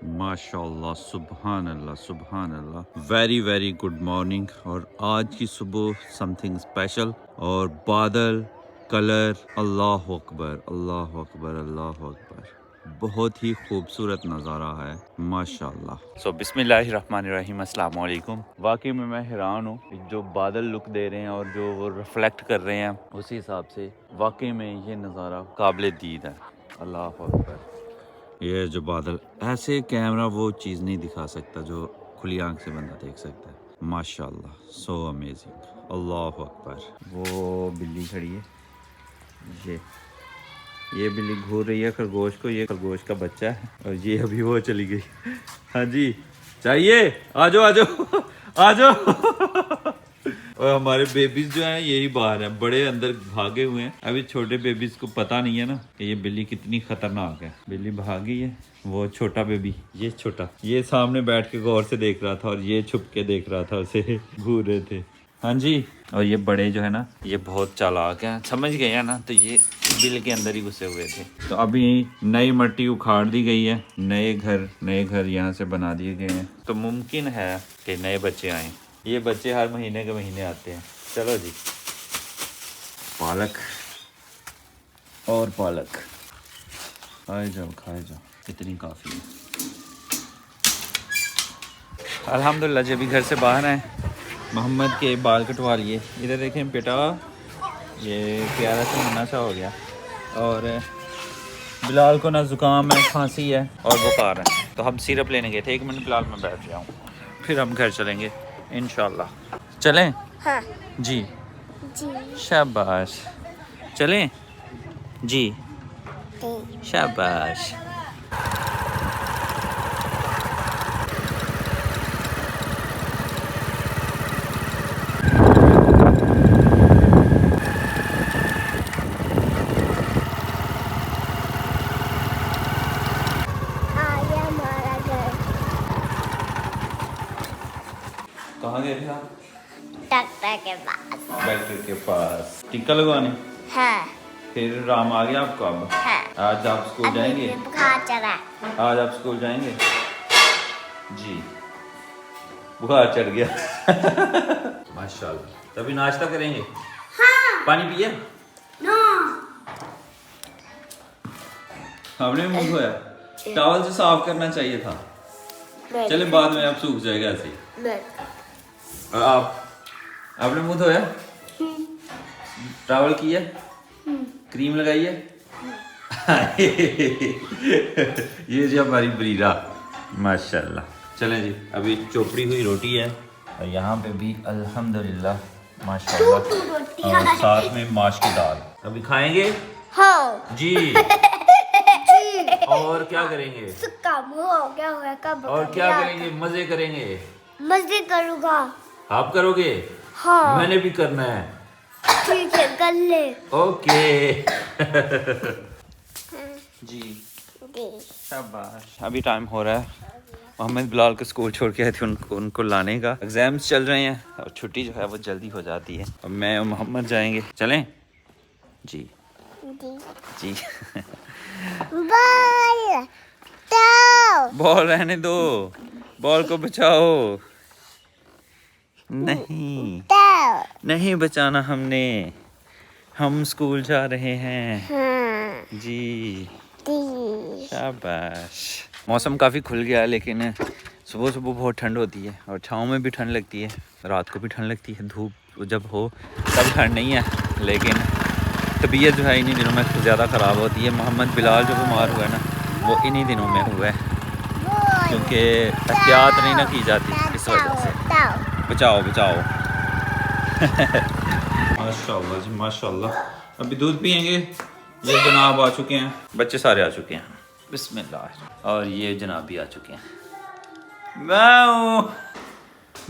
माशाल्लाह, सुबहान अल्लाह, सुबहान अल्लाह। Very very good morning. और आज की सुबह समथिंग स्पेशल और बादल, कलर, अल्लाह अकबर, अल्लाह अकबर, अल्लाह अकबर। बहुत ही खूबसूरत नज़ारा है माशाल्लाह। सो बिस्मिल्लाहिर्रहमानिर्रहीम, अस्सलाम वालेकुम। वाकई में मैं हैरान हूँ, जो बादल लुक दे रहे हैं और जो वो रिफ्लेक्ट कर रहे हैं, उसी हिसाब से वाकई में ये नज़ारा काबिल दीद है। अल्लाह अकबर। ये जो बादल, ऐसे कैमरा वो चीज़ नहीं दिखा सकता जो खुली आंख से बंदा देख सकता है। माशाल्लाह, सो अमेजिंग, अल्लाह अकबर। वो बिल्ली खड़ी है, ये बिल्ली घूर रही है खरगोश को, ये खरगोश का बच्चा है और ये अभी वो चली गई। हाँ जी, चाहिए, आ जाओ आ जाओ आ जाओ। और हमारे बेबीज जो हैं यही बाहर हैं, बड़े अंदर भागे हुए हैं। अभी छोटे बेबीज को पता नहीं है ना कि ये बिल्ली कितनी खतरनाक है। बिल्ली भागी है, वो छोटा बेबी, ये छोटा, ये सामने बैठ के गौर से देख रहा था और ये छुप के देख रहा था, उसे घूर रहे थे। हाँ जी। और ये बड़े जो है ना, ये बहुत चालाक हैं, समझ गए हैं ना, तो ये बिल के अंदर ही घुसे हुए थे। तो अभी नई मट्टी उखाड़ दी गई है, नए घर यहाँ से बना दिए गए हैं, तो मुमकिन है कि नए बच्चे आए। ये बच्चे हर महीने के महीने आते हैं। चलो जी, पालक और पालक, खाए जाओ खाए जाओ, इतनी काफ़ी है। अल्हम्दुलिल्लाह जी, अभी घर से बाहर आए, मोहम्मद के बाल कटवा लिए। इधर देखें बेटा, ये प्यारा सा मुन्ना सा हो गया। और बिलाल को ना ज़ुकाम है, खांसी है और बुखार है, तो हम सिरप लेने गए थे। 1 मिनट बिलाल में बैठ जाऊँ, फिर हम घर चलेंगे इंशाल्लाह। चलें? हाँ जी जी शाबाश। चलें जी, शाबाश। ये हमारा घर। कहाँ गए थे आप? डॉक्टर के पास। डॉक्टर के पास टीका लगवाने। हाँ फिर राम आ गया आपको अब? हाँ। आज आप स्कूल जाएंगे? मुझे बुखार चढ़ा। आज आप स्कूल जाएंगे? जी, बुखार चढ़ गया। माशाल्लाह। तभी नाश्ता करेंगे? हाँ। पानी पिए? नो। आपने भी मुंह धोया? टॉवल से साफ करना चाहिए था। चले, बाद में आप सूख जाएगा ऐसे ही। और आपने मुंह धोया? टॉवल किया? क्रीम लगाई है? ये जी हमारी बरीरा, माशाल्लाह। चलें जी, अभी चोपड़ी हुई रोटी है और यहाँ पे भी अल्हम्दुलिल्लाह माशाल्लाह, और साथ में माश की दाल। अभी खाएंगे? हाँ जी। और क्या करेंगे? क्या हुआ कब? और क्या करेंगे? मजे करेंगे। मजे करूँगा। आप करोगे? हाँ मैंने भी करना है। ठीक है, कर ले। ओके। जी शाबाश। अभी टाइम हो रहा है, मोहम्मद बिलाल को स्कूल छोड़ के आए थे, उनको लाने का। एग्जाम्स चल रहे हैं और छुट्टी जो है वो जल्दी हो जाती है। और मैं और मोहम्मद जाएंगे। चलें जी? जी। बॉल तो बॉल रहने दो, बॉल को बचाओ। नहीं नहीं बचाना हमने, हम स्कूल जा रहे हैं। हाँ जी दी। शाबाश। मौसम काफ़ी खुल गया है, लेकिन सुबह सुबह बहुत ठंड होती है और छाँव में भी ठंड लगती है, रात को भी ठंड लगती है। धूप जब हो तब ठंड नहीं है, लेकिन तबीयत जो है इन्हीं दिनों में ज़्यादा ख़राब होती है। मोहम्मद बिलाल जो बीमार हुआ है ना, वो इन्हीं दिनों में हुआ है, क्योंकि एहतियात नहीं ना की जाती, इस वजह से। बचाओ बचाओ। माशाल्लाह जी माशाल्लाह। अभी दूध पियेंगे। ये जनाब आ चुके हैं, बच्चे सारे आ चुके हैं, बिस्मिल्लाह। और ये जनाब भी आ चुके हैं।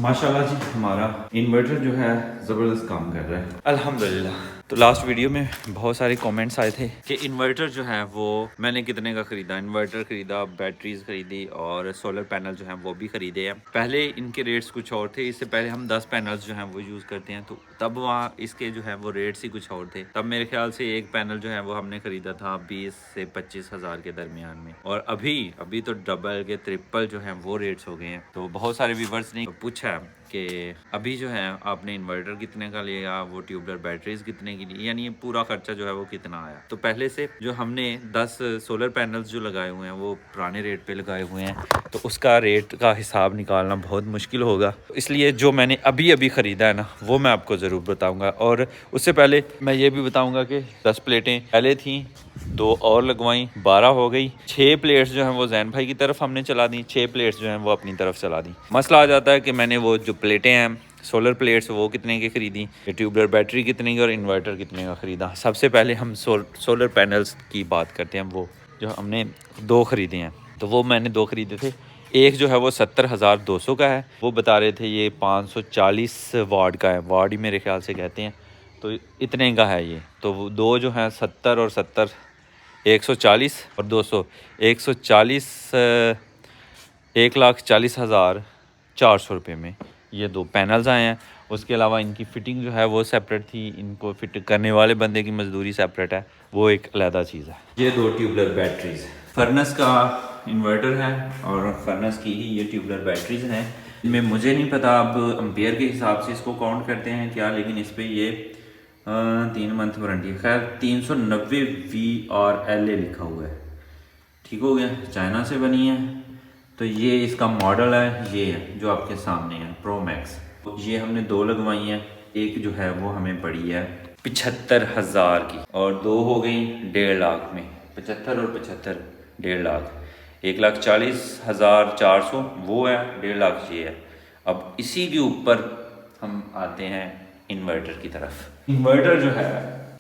माशाल्लाह जी, हमारा इन्वर्टर जो है ज़बरदस्त काम कर रहा है अल्हम्दुलिल्लाह। तो लास्ट वीडियो में बहुत सारे कमेंट्स आए थे कि इन्वर्टर जो है वो मैंने कितने का ख़रीदा। इन्वर्टर ख़रीदा, बैटरीज ख़रीदी और सोलर पैनल जो हैं वो भी ख़रीदे हैं। पहले इनके रेट्स कुछ और थे, इससे पहले हम 10 पैनल्स जो हैं वो यूज़ करते हैं, तो तब वहाँ इसके जो है वो रेट्स ही कुछ और थे। तब मेरे ख्याल से एक पैनल जो है वो हमने ख़रीदा था 20 से 25 हज़ार के दरमियान में, और अभी तो डबल के ट्रिपल जो है वो रेट्स हो गए हैं। तो बहुत सारे व्यूवर्स ने पूछा कि अभी जो है आपने इन्वर्टर कितने का लिया, वो ट्यूबलर बैटरीज कितने की ली, यानी पूरा खर्चा जो है वो कितना आया। तो पहले से जो हमने 10 सोलर पैनल्स जो लगाए हुए हैं वो पुराने रेट पे लगाए हुए हैं, तो उसका रेट का हिसाब निकालना बहुत मुश्किल होगा। इसलिए जो मैंने अभी ख़रीदा है ना वो मैं आपको ज़रूर बताऊँगा। और उससे पहले मैं ये भी बताऊँगा कि 10 प्लेटें पहले थी, 2 और लगवाई, 12 हो गई। 6 प्लेट्स जो हैं वो जैन भाई की तरफ हमने चला दी, 6 प्लेट्स जो हैं वो अपनी तरफ चला दी। मसला आ जाता है कि मैंने वो जो प्लेटें हैं सोलर प्लेट्स वो कितने की ख़रीदी, ट्यूबलर बैटरी कितने की और इन्वर्टर कितने का ख़रीदा। सबसे पहले हम सोलर पैनल्स की बात करते हैं। वो जो हमने 2 ख़रीदे हैं, तो वो मैंने 2 ख़रीदे थे। एक जो है वो 70,200 का है, वो बता रहे थे ये 540 वाट का है, वाट ही मेरे ख्याल से कहते हैं, तो इतने का है ये। तो वो 2 जो हैं 70 और 70 140 और 200 140 1,40,400 रुपये में ये 2 पैनल्स आए हैं। उसके अलावा इनकी फ़िटिंग जो है वो सेपरेट थी, इनको फिट करने वाले बंदे की मजदूरी सेपरेट है, वो एक अलहदा चीज़ है। ये 2 ट्यूबलर बैटरीज फर्नेस का इन्वर्टर है और फर्नेस की ही ये ट्यूबलर बैटरीज हैं। इनमें मुझे नहीं पता अब एम्पियर के हिसाब से इसको काउंट करते हैं क्या, लेकिन इस पर ये 3 मंथ वारंटी है। खैर 390 VRLA लिखा हुआ है, ठीक हो गया, चाइना से बनी है। तो ये इसका मॉडल है, ये है जो आपके सामने है प्रो मैक्स। ये हमने 2 लगवाई हैं, एक जो है वो हमें पड़ी है 75,000 की और 2 हो गई 1.5 लाख में। 75 और 75 1.5 लाख, 1,40,400 वो है, 1.5 लाख ये है। अब इसी के ऊपर हम आते हैं इन्वर्टर की तरफ। इन्वर्टर जो है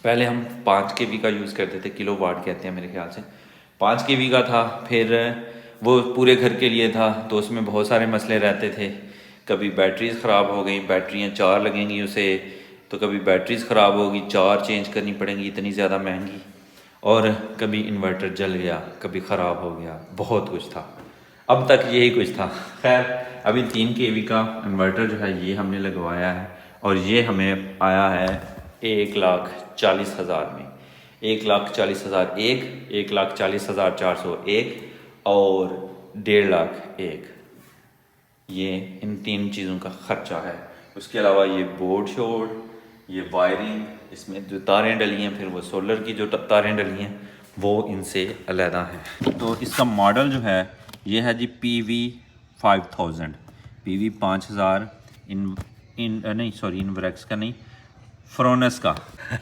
पहले हम 5 kV का यूज़ करते थे, किलो वाट कहते हैं मेरे ख्याल से, 5 kV का था। फिर वो पूरे घर के लिए था, तो उसमें बहुत सारे मसले रहते थे। कभी बैटरीज ख़राब हो गई, बैटरियाँ 4 लगेंगी उसे, तो कभी बैटरीज ख़राब होगी, 4 चेंज करनी पड़ेंगी इतनी ज़्यादा महंगी, और कभी इन्वर्टर जल गया, कभी ख़राब हो गया, बहुत कुछ था। अब तक यही कुछ था। खैर अभी 3 kV का इन्वर्टर जो है ये हमने लगवाया है और ये हमें आया है 1,40,000 में। 1,40,000 एक, 1,40,401 और 1.5 लाख एक, ये इन 3 चीज़ों का ख़र्चा है। उसके अलावा ये बोर्ड शोर्ड, ये वायरिंग, इसमें जो तारें डली हैं, फिर वो सोलर की जो तारें डली हैं वो इनसे अलहदा है। तो इसका मॉडल जो है ये है जी PV5000, PV5000 इनवरेक्स का नहीं, फ्रोनस का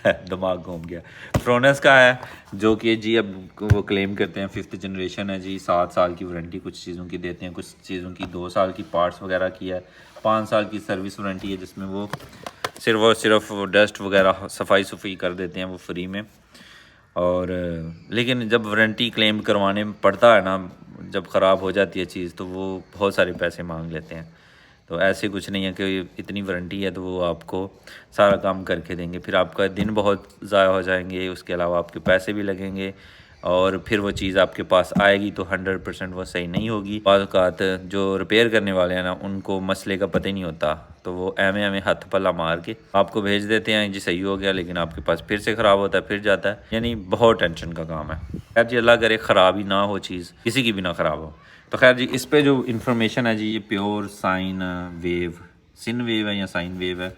दिमाग घूम गया, फ्रोनस का है, जो कि जी अब वो क्लेम करते हैं 5th जनरेशन है जी, 7 साल की वारंटी कुछ चीज़ों की देते हैं, कुछ चीज़ों की 2 साल की पार्ट्स वगैरह की है, 5 साल की सर्विस वारंटी है, जिसमें वो सिर्फ डस्ट वगैरह सफाई कर देते हैं वो फ्री में। और लेकिन जब वारंटी क्लेम करवाने में पड़ता है ना, जब ख़राब हो जाती है चीज़, तो वो बहुत सारे पैसे मांग लेते हैं। तो ऐसे कुछ नहीं है कि इतनी वारंटी है तो वो आपको सारा काम करके देंगे, फिर आपका दिन बहुत ज़ाया हो जाएंगे, उसके अलावा आपके पैसे भी लगेंगे, और फिर वो चीज़ आपके पास आएगी तो 100% वो सही नहीं होगी। बाज़ औक़ात जो रिपेयर करने वाले हैं ना, उनको मसले का पता ही नहीं होता, तो वो एम हाथ पल्ला मार के आपको भेज देते हैं जी सही हो गया, लेकिन आपके पास फिर से ख़राब होता है, फिर जाता है, यानी बहुत टेंशन का काम है। खैर जी अल्लाह करे ख़राब ही ना हो चीज़, किसी की भी ना ख़राब हो। तो खैर जी इस पे जो इन्फॉर्मेशन है जी, ये प्योर साइन वेव है या साइन वेव है,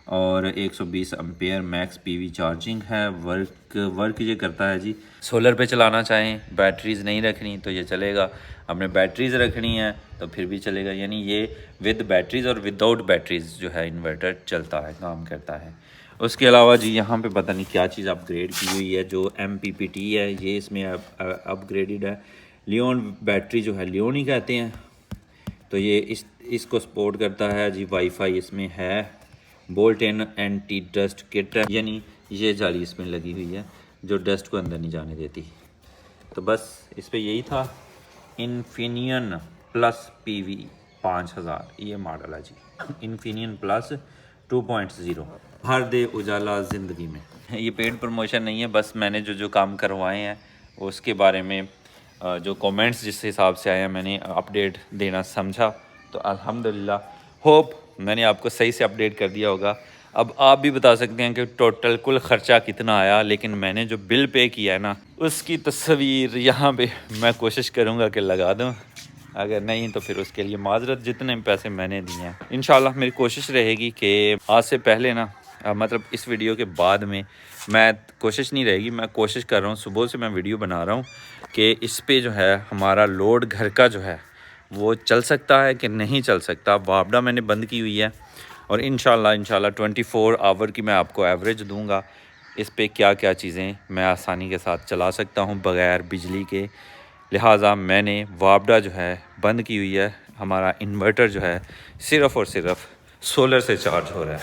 और 120 एम्पेयर मैक्स PV चार्जिंग है। वर्क ये करता है जी। सोलर पे चलाना चाहें, बैटरीज नहीं रखनी तो ये चलेगा, हमने बैटरीज रखनी है तो फिर भी चलेगा, यानी ये विद बैटरीज और विदाउट बैटरीज जो है इन्वर्टर चलता है, काम करता है। उसके अलावा जी यहाँ पे पता नहीं क्या चीज़ अपग्रेड की हुई है, जो MPPT है ये इसमें अपग्रेडेड है। लियोन बैटरी जो है, लियोन ही कहते हैं, तो ये इसको सपोर्ट करता है जी। वाईफाई इसमें है, बोल्ट इन एंटी डस्ट किट है, यानी ये जाली इसमें लगी हुई है जो डस्ट को अंदर नहीं जाने देती। तो बस इस पे यही था। इन्फिनियन प्लस PV 5000 ये मॉडल है जी, इन्फिनियन प्लस 2.0, भर दे उजाला ज़िंदगी में। ये पेड प्रमोशन नहीं है, बस मैंने जो काम करवाए हैं उसके बारे में जो कमेंट्स जिस हिसाब से आए हैं मैंने अपडेट देना समझा। तो अल्हम्दुलिल्लाह, होप मैंने आपको सही से अपडेट कर दिया होगा। अब आप भी बता सकते हैं कि टोटल कुल ख़र्चा कितना आया, लेकिन मैंने जो बिल पे किया है ना, उसकी तस्वीर यहाँ पे मैं कोशिश करूँगा कि लगा दूँ। अगर नहीं तो फिर उसके लिए माजरत, जितने पैसे मैंने दिए हैं। इंशाल्लाह मेरी कोशिश रहेगी कि आज से पहले ना, मतलब इस वीडियो के बाद में मैं कोशिश नहीं रहेगी, मैं कोशिश कर रहा हूँ, सुबह से मैं वीडियो बना रहा हूँ कि इस पे जो है हमारा लोड घर का जो है वो चल सकता है कि नहीं चल सकता। वापडा मैंने बंद की हुई है और इंशाल्लाह 24 आवर की मैं आपको एवरेज दूंगा इस पे क्या क्या चीज़ें मैं आसानी के साथ चला सकता हूँ बग़ैर बिजली के। लिहाजा मैंने वापडा जो है बंद की हुई है। हमारा इन्वर्टर जो है सिर्फ़ और सिर्फ सोलर से चार्ज हो रहा है।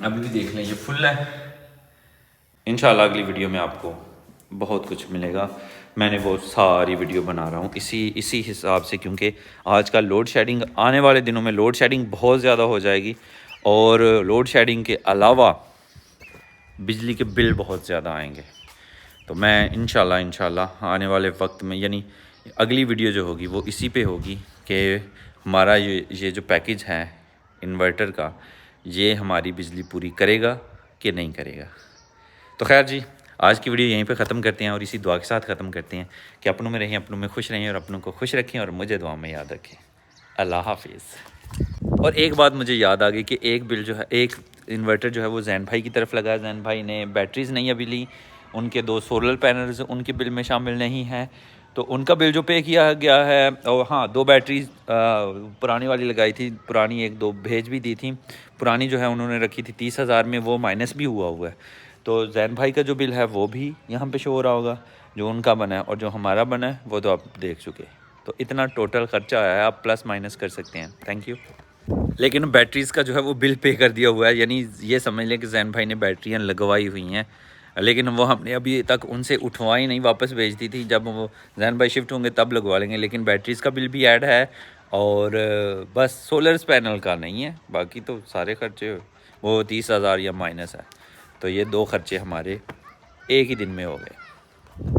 अभी भी देख लें ये फुल है। इंशाल्लाह अगली वीडियो में आपको बहुत कुछ मिलेगा। मैंने वो सारी वीडियो बना रहा हूँ इसी हिसाब से, क्योंकि आज का लोड शेडिंग, आने वाले दिनों में लोड शेडिंग बहुत ज़्यादा हो जाएगी और लोड शेडिंग के अलावा बिजली के बिल बहुत ज़्यादा आएंगे। तो मैं इंशाल्लाह आने वाले वक्त में, यानी अगली वीडियो जो होगी वो इसी पे होगी कि हमारा ये जो पैकेज है इन्वर्टर का, ये हमारी बिजली पूरी करेगा कि नहीं करेगा। तो खैर जी, आज की वीडियो यहीं पे ख़त्म करते हैं और इसी दुआ के साथ ख़त्म करते हैं कि अपनों में रहें, अपनों में खुश रहें और अपनों को खुश रखें और मुझे दुआ में याद रखें। अल्लाह हाफिज़। और एक बात मुझे याद आ गई कि एक बिल जो है, एक इन्वर्टर जो है वो जैन भाई की तरफ लगा है। जैन भाई ने बैटरीज़ नहीं अभी ली, उनके 2 सोलर पैनल्स उनके बिल में शामिल नहीं है, तो उनका बिल जो पे किया गया है। और हाँ, 2 बैटरीज पुरानी वाली लगाई थी, पुरानी 1-2 भेज भी दी थी। पुरानी जो है उन्होंने रखी थी 30,000 में, वो माइनस भी हुआ है। तो जैन भाई का जो बिल है वो भी यहाँ पे शो हो रहा होगा, जो उनका बना है और जो हमारा बना है वो तो आप देख चुके। तो इतना टोटल ख़र्चा आया है, आप प्लस माइनस कर सकते हैं। Thank you. लेकिन बैटरीज़ का जो है वो बिल पे कर दिया हुआ है, यानी ये समझ लें कि जैन भाई ने बैटरियाँ लगवाई हुई हैं, लेकिन वो हमने अभी तक उनसे उठवाई नहीं, वापस भेज दी थी। जब वो जैन भाई शिफ्ट होंगे तब लगवा लेंगे। लेकिन बैटरीज़ का बिल भी ऐड है और बस सोलर्स पैनल का नहीं है, बाकी तो सारे खर्चे वो 30,000 या माइनस है। तो ये 2 खर्चे हमारे एक ही दिन में हो गए।